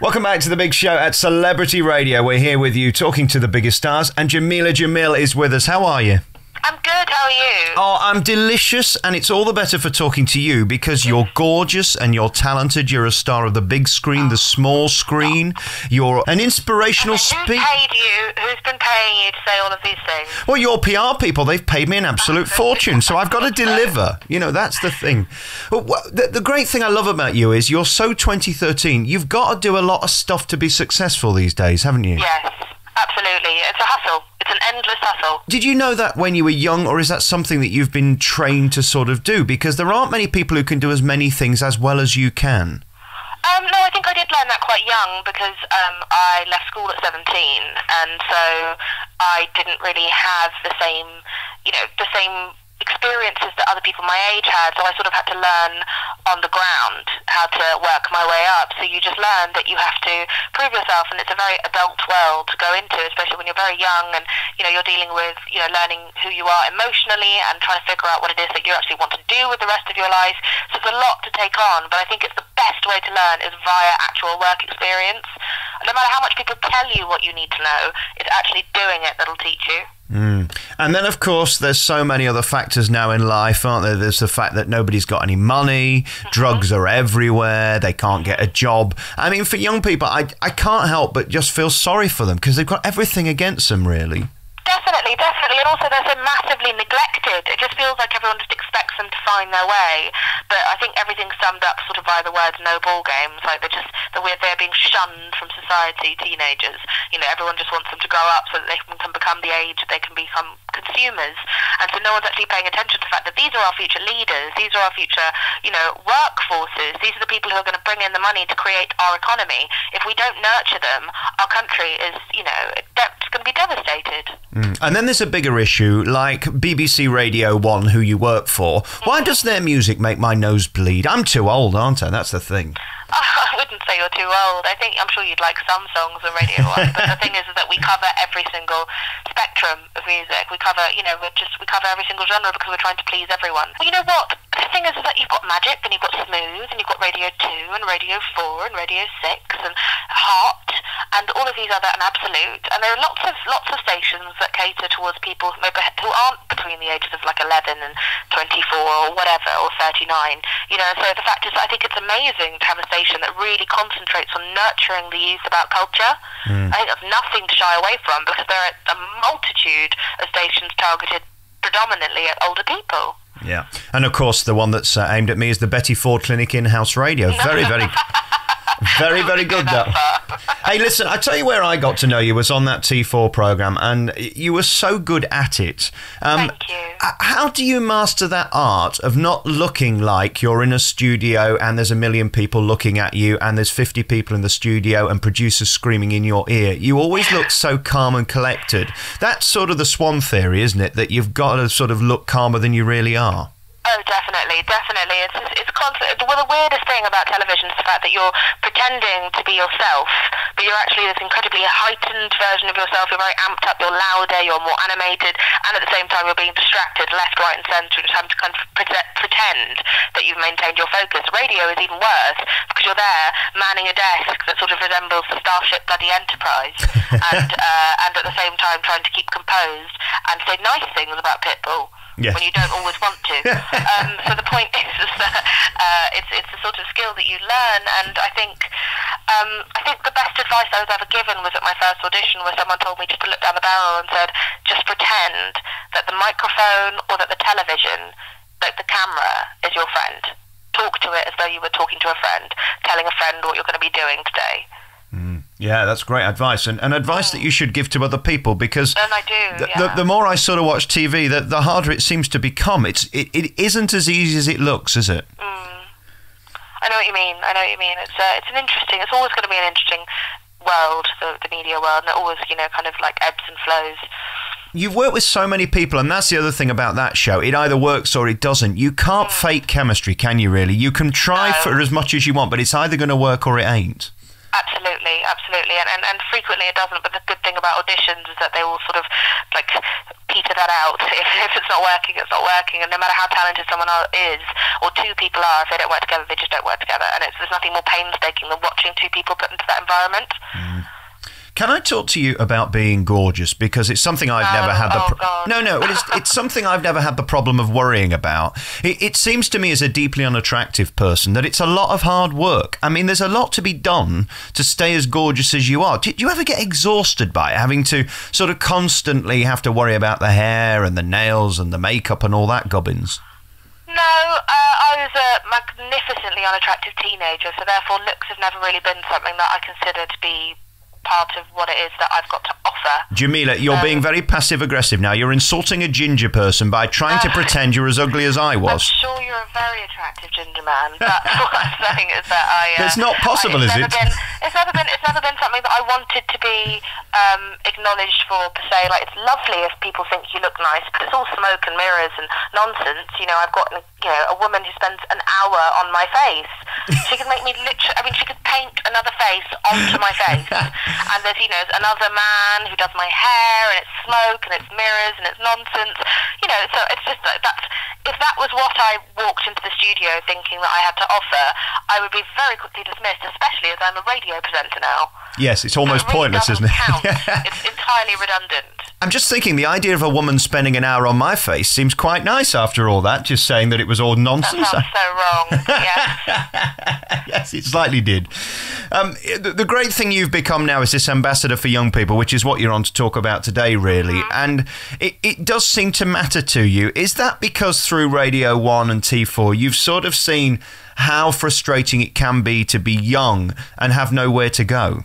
Welcome back to the big show at Celebrity Radio. We're here with you talking to the biggest stars, and Jameela Jamil is with us. How are you? I'm good, how are you? Oh, I'm delicious, and it's all the better for talking to you because you're gorgeous and you're talented. You're a star of the big screen, the small screen. You're an inspirational speaker. Who's paid you? Who's been paying you to say all of these things? Well, your PR people, they've paid me an absolute fortune, so I've got to deliver. You know, that's the thing. The great thing I love about you is you're so 2013. You've got to do a lot of stuff to be successful these days, haven't you? Yes, absolutely. It's a hustle. It's an endless hustle. Did you know that when you were young, or is that something that you've been trained to sort of do? Because there aren't many people who can do as many things as well as you can. No, I think I did learn that quite young because I left school at 17, and so I didn't really have the same experiences that other people my age had, so I sort of had to learn on the ground how to work my way up. So you just learn that you have to prove yourself, and it's a very adult world to go into, especially when you're very young and you're dealing with learning who you are emotionally and trying to figure out what it is that you actually want to do with the rest of your life. So it's a lot to take on, but I think it's the best way to learn is via actual work experience. No matter how much people tell you what you need to know, it's actually doing it that'll teach you. And then, of course, there's so many other factors now in life, aren't there? There's the fact that nobody's got any money, drugs are everywhere, they can't get a job. I mean, for young people, I can't help but just feel sorry for them because they've got everything against them, really. Definitely. And also they're so massively neglected. It just feels like everyone just expects them to find their way. But I think everything's summed up sort of by the words no ball games. Like they're being shunned from society, teenagers. Everyone just wants them to grow up so that they can become the age that they can become consumers. And so no one's actually paying attention to the fact that these are our future leaders. These are our future, workforces. These are the people who are going to bring in the money to create our economy. If we don't nurture them, our country is, it's going to be devastated. And then there's a bigger issue, like BBC Radio 1, who you work for. Why does their music make my nose bleed? I'm too old, aren't I? That's the thing. I wouldn't say you're too old. I'm sure you'd like some songs on Radio 1, but the thing is that we cover every single spectrum of music. We cover, we cover every single genre because we're trying to please everyone. Well, you know what? The thing is that you've got Magic, and you've got Smooth, and you've got Radio 2, and Radio 4, and Radio 6, and Hot, and all of these other, and Absolute. And there are lots of stations that cater towards people who aren't between the ages of like 11 and 24 or whatever, or 39. So the fact is, I think it's amazing to have a station that really concentrates on nurturing the youth about culture. I think that's nothing to shy away from because there are a multitude of stations targeted predominantly at older people. Yeah, and of course the one that's aimed at me is the Betty Ford Clinic in-house radio. Very, very... Very good, though. Hey, listen, I tell you where I got to know you was on that T4 programme, and you were so good at it. Thank you. How do you master that art of not looking like you're in a studio and there's a million people looking at you and there's 50 people in the studio and producers screaming in your ear? You always look so calm and collected. That's sort of the swan theory, isn't it? That you've got to sort of look calmer than you really are. Oh, definitely. It's constant. Well, the weirdest thing about television is the fact that you're pretending to be yourself, but you're actually this incredibly heightened version of yourself. You're very amped up, you're louder, you're more animated, and at the same time you're being distracted left, right and centre, just having to kind of pretend that you've maintained your focus. Radio is even worse because you're there manning a desk that sort of resembles the Starship bloody Enterprise and at the same time trying to keep composed and say nice things about Pitbull. Yes. When you don't always want to. So the point is that it's the sort of skill that you learn, and I think the best advice I was ever given was at my first audition, where someone told me just to look down the barrel and said, just pretend that the microphone or that the television, that the camera is your friend. Talk to it as though you were talking to a friend, telling a friend what you're going to be doing today. Yeah, that's great advice, and advice that you should give to other people, because and I do, the more I sort of watch TV, the harder it seems to become. It isn't as easy as it looks, is it? I know what you mean. It's always going to be an interesting world, the media world, and it always, kind of like ebbs and flows. You've worked with so many people, and that's the other thing about that show. It either works or it doesn't. You can't fake chemistry, can you, really? You can try for as much as you want, but it's either going to work or it ain't. Absolutely, absolutely, and frequently it doesn't. But the good thing about auditions is that they will sort of like peter that out. If it's not working, it's not working. And no matter how talented someone is, or two people are, if they don't work together, they just don't work together. And there's nothing more painstaking than watching two people put into that environment. Can I talk to you about being gorgeous? Because it's something I've never had it's something I've never had the problem of worrying about. It seems to me, as a deeply unattractive person, that it's a lot of hard work. I mean, there's a lot to be done to stay as gorgeous as you are. Do you ever get exhausted by it, having to sort of constantly have to worry about the hair and the nails and the makeup and all that gubbins? No, I was a magnificently unattractive teenager, so therefore looks have never really been something that I consider to be part of what it is that I've got to offer. Jameela, you're being very passive-aggressive now. You're insulting a ginger person by trying to pretend you're as ugly as I was. I'm sure you're a very attractive ginger man. That's what I'm saying is that It's not possible, is it? It's never been something that I wanted to be acknowledged for, per se. Like, it's lovely if people think you look nice, but it's all smoke and mirrors and nonsense. You know, I've got a woman who spends an hour on my face. She could make me she could paint another face onto my face. And there's, another man who does my hair, and it's smoke, and it's mirrors, and it's nonsense. So it's just like if that was what I walked into the studio thinking that I had to offer, I would be very quickly dismissed, especially as I'm a radio presenter now. Yes, it's almost pointless, isn't it? It's entirely redundant. I'm just thinking the idea of a woman spending an hour on my face seems quite nice after all that, just saying that it was all nonsense. That sounds so wrong, yes. Yes, it slightly did. The great thing you've become now is this ambassador for young people, which is what you're on to talk about today, really. And it does seem to matter to you. Is that because through Radio 1 and T4, you've sort of seen how frustrating it can be to be young and have nowhere to go?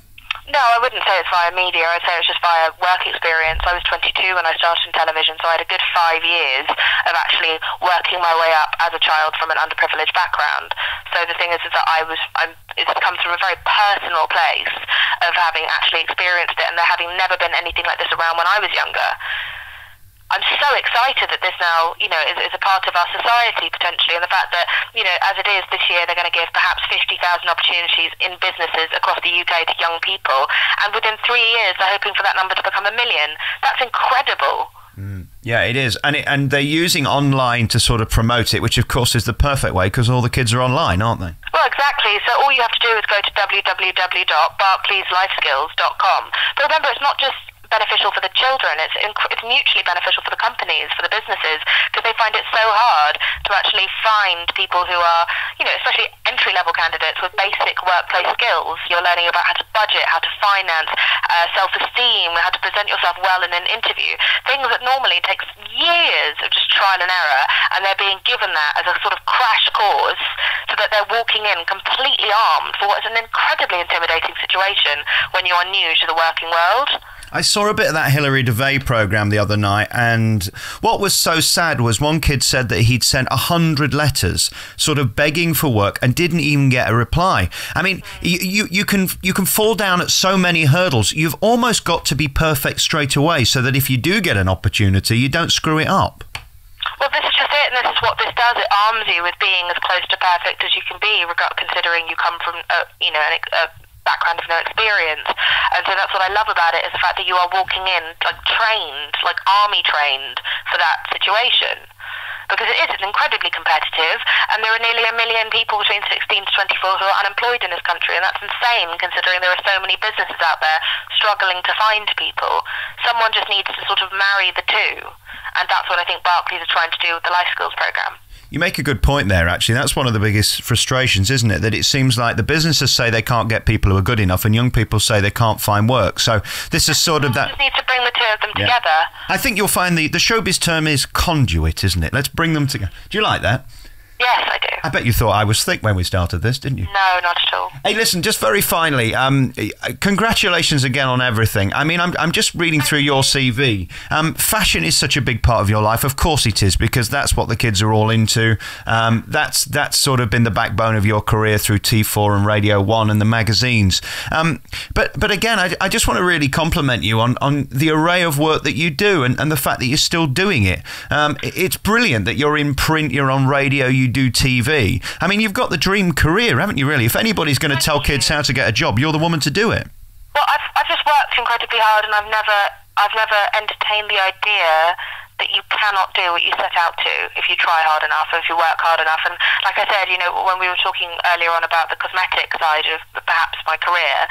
No, I wouldn't say it's via media. I'd say it's just via work experience. I was 22 when I started in television, so I had a good 5 years of actually working my way up as a child from an underprivileged background. So the thing is that it's come from a very personal place of having actually experienced it and there having never been anything like this around when I was younger. I'm so excited that this now, is a part of our society potentially, and the fact that, as it is this year, they're going to give perhaps 50,000 opportunities in businesses across the UK to young people, and within 3 years they're hoping for that number to become 1 million. That's incredible. Yeah, it is. And they're using online to sort of promote it, which of course is the perfect way because all the kids are online, aren't they? Well, exactly. So all you have to do is go to www.barclayslifeskills.com. But remember, it's not just beneficial for the children, it's mutually beneficial for the companies, for the businesses, because they find it so hard to actually find people who are, especially entry-level candidates with basic workplace skills. You're learning about how to budget, how to finance, self-esteem, how to present yourself well in an interview, things that normally takes years of just trial and error, and they're being given that as a sort of crash course so that they're walking in completely armed for what is an incredibly intimidating situation when you are new to the working world. I saw a bit of that Hilary Devey programme the other night, and what was so sad was one kid said that he'd sent 100 letters sort of begging for work and didn't even get a reply. I mean, you can fall down at so many hurdles. You've almost got to be perfect straight away so that if you do get an opportunity, you don't screw it up. Well, this is just it, and this is what this does. It arms you with being as close to perfect as you can be, considering you come from, a background of no experience. And so that's what I love about it, is the fact that you are walking in trained, like army trained for that situation. Because it's incredibly competitive, and there are nearly 1 million people between 16 to 24 who are unemployed in this country, and that's insane considering there are so many businesses out there struggling to find people. Someone just needs to sort of marry the two, and that's what I think Barclays are trying to do with the Life Skills programme. You make a good point there, actually. That's one of the biggest frustrations, isn't it? That it seems like the businesses say they can't get people who are good enough and young people say they can't find work. So this is sort of that... You just need to bring the two of them together. I think you'll find the showbiz term is conduit, isn't it? Let's bring them together. Do you like that? Yes, I do. I bet you thought I was thick when we started this, didn't you? No, not at all. Hey, listen, just very finally, congratulations again on everything. I mean, I'm just reading through your CV. Fashion is such a big part of your life. Of course it is, because that's what the kids are all into. That's sort of been the backbone of your career through T4 and Radio 1 and the magazines. But again, I just want to really compliment you on the array of work that you do and the fact that you're still doing it. It's brilliant that you're in print, you're on radio, you you do TV. I mean, you've got the dream career, haven't you, really? If anybody's going to tell kids how to get a job, you're the woman to do it. Well, I've just worked incredibly hard, and I've never entertained the idea that you cannot do what you set out to if you try hard enough, or if you work hard enough. And like I said, when we were talking earlier on about the cosmetic side of perhaps my career,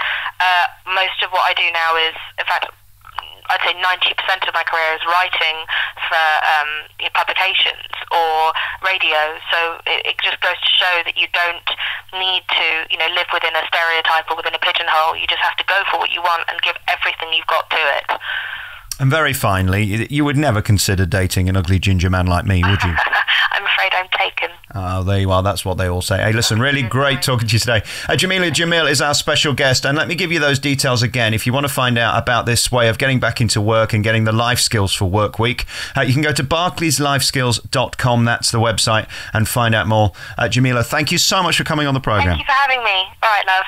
most of what I do now is, in fact, I'd say 90% of my career is writing for publications or radio. So it just goes to show that you don't need to, live within a stereotype or within a pigeonhole. You just have to go for what you want and give everything you've got to it. And very finally, you would never consider dating an ugly ginger man like me, would you? I'm afraid I'm taken. Oh, there you are. That's what they all say. Hey, listen, really great talking to you today. Jameela Jamil is our special guest. And let me give you those details again. If you want to find out about this way of getting back into work and getting the life skills for work week, you can go to barclayslifeskills.com. That's the website, and find out more. Jameela, thank you so much for coming on the programme. Thank you for having me. All right, love.